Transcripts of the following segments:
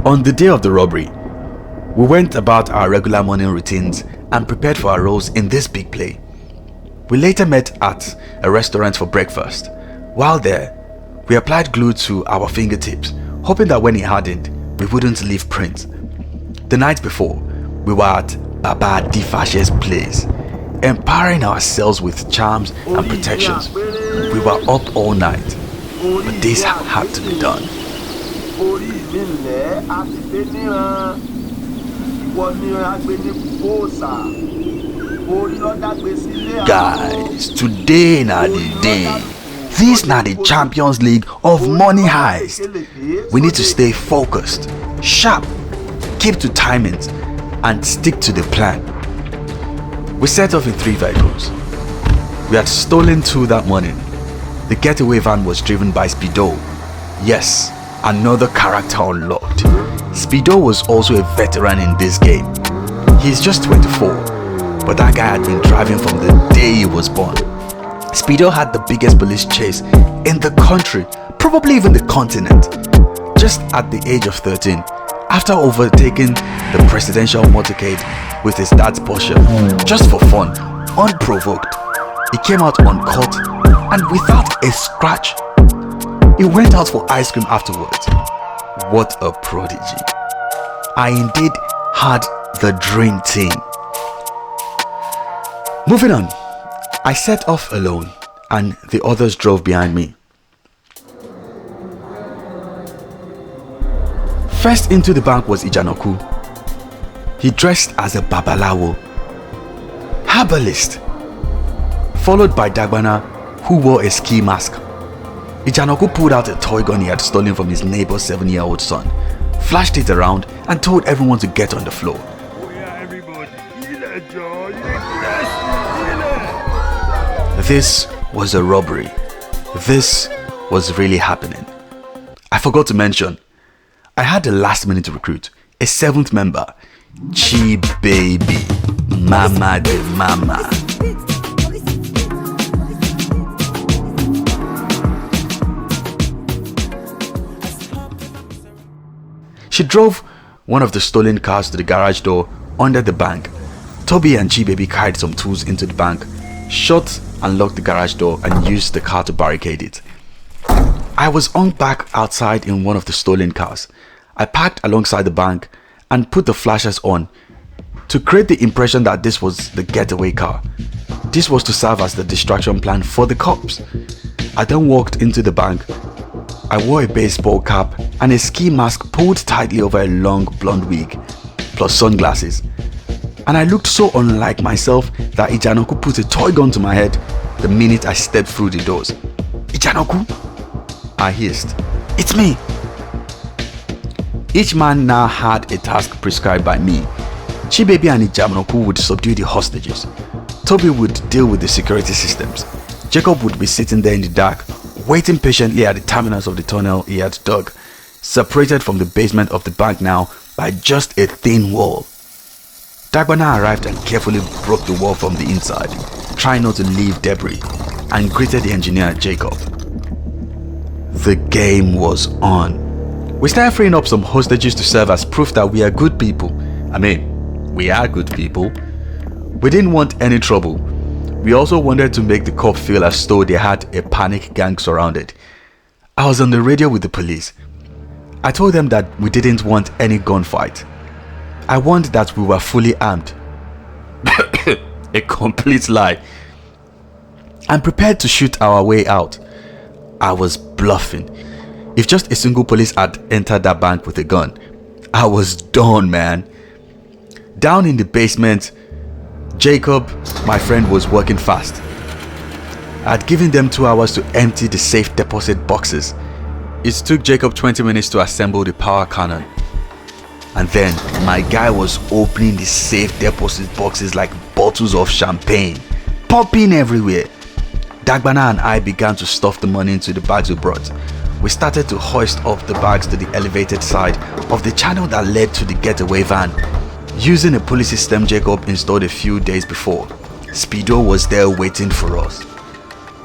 On the day of the robbery, we went about our regular morning routines and prepared for our roles in this big play. We later met at a restaurant for breakfast. While there, we applied glue to our fingertips, hoping that when it hardened, we wouldn't leave prints. The night before, we were at Baba Difashe's place, empowering ourselves with charms and protections. We were up all night, but this had to be done. Guys, today na the day. This na the Champions League of money heist. We need to stay focused, sharp, keep to timings, and stick to the plan. We set off in 3 vehicles. We had stolen 2 that morning. The getaway van was driven by Speedo. Yes, another character unlocked. Speedo was also a veteran in this game. He's just 24, but that guy had been driving from the day he was born. Speedo had the biggest police chase in the country, probably even the continent. Just at the age of 13, after overtaking the presidential motorcade with his dad's Porsche, just for fun, unprovoked, he came out uncaught and without a scratch. He went out for ice cream afterwards. What a prodigy. I indeed had the dream team. Moving on, I set off alone and the others drove behind me. First into the bank was Ijanoku. He dressed as a babalawo, herbalist, followed by Dagbana, who wore a ski mask. Ijanoku pulled out a toy gun he had stolen from his neighbor's 7-year-old son, flashed it around and told everyone to get on the floor. This was a robbery. This was really happening. I forgot to mention, I had a last minute recruit, a 7th member, Chi Baby, Mama de Mama. She drove one of the stolen cars to the garage door under the bank. Toby and Chi Baby carried some tools into the bank, shut and locked the garage door and used the car to barricade it. I was on back outside in one of the stolen cars. I parked alongside the bank and put the flashers on to create the impression that this was the getaway car. This was to serve as the distraction plan for the cops. I then walked into the bank. I wore a baseball cap and a ski mask pulled tightly over a long blonde wig, plus sunglasses. And I looked so unlike myself that Ijanoku put a toy gun to my head the minute I stepped through the doors. Ijanoku? I hissed. It's me! Each man now had a task prescribed by me. Chibaby and Ijanoku would subdue the hostages. Toby would deal with the security systems. Jacob would be sitting there in the dark, waiting patiently at the terminus of the tunnel he had dug, separated from the basement of the bank now by just a thin wall. Dagbana arrived and carefully broke the wall from the inside, trying not to leave debris, and greeted the engineer Jacob. The game was on. We started freeing up some hostages to serve as proof that we are good people. I mean, we are good people. We didn't want any trouble. We also wanted to make the cop feel as though they had a panic gang surrounded. I was on the radio with the police. I told them that we didn't want any gunfight. I warned that we were fully armed. A complete lie. I'm prepared to shoot our way out. I was bluffing. If just a single police had entered that bank with a gun, I was done, man. Down in the basement, Jacob, my friend, was working fast. I had given them 2 hours to empty the safe deposit boxes. It took Jacob 20 minutes to assemble the power cannon. And then my guy was opening the safe deposit boxes like bottles of champagne, popping everywhere. Dagbana and I began to stuff the money into the bags we brought. We started to hoist up the bags to the elevated side of the channel that led to the getaway van, using a pulley system Jacob installed a few days before. Speedo was there waiting for us.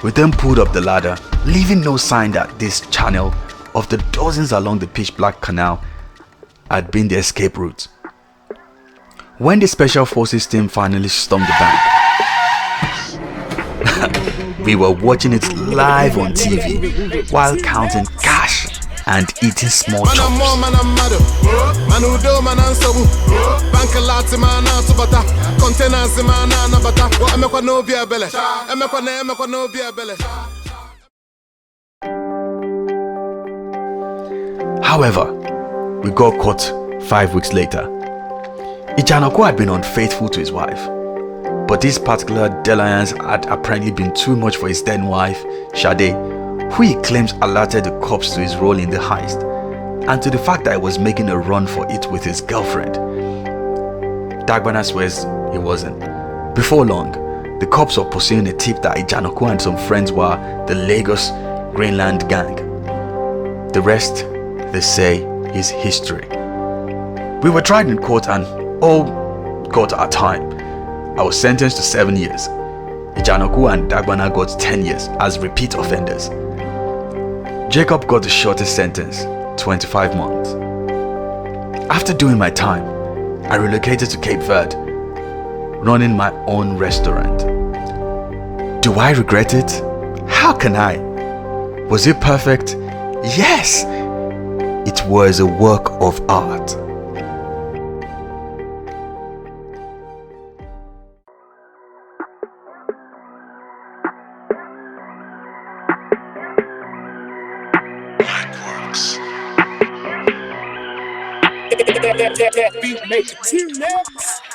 We then pulled up the ladder, leaving no sign that this channel, of the dozens along the pitch black canal, had been the escape route. When the special forces team finally stormed the bank, we were watching it live on TV while counting cash and eating small chops. However, we got caught 5 weeks later. Ijanoko had been unfaithful to his wife, but this particular dalliance had apparently been too much for his then wife, Sade, who he claims alerted the cops to his role in the heist and to the fact that he was making a run for it with his girlfriend. Dagbana swears he wasn't. Before long, the cops were pursuing a tip that Ijanoko and some friends were the Lagos Greenland gang. The rest, they say, is history. We were tried in court and all got our time. I was sentenced to 7 years. Ijanoko and Dagbana got 10 years as repeat offenders. Jacob got the shortest sentence, 25 months. After doing my time, I relocated to Cape Verde, running my own restaurant. Do I regret it? How can I? Was it perfect? Yes! It was a work of art. That beat make it next.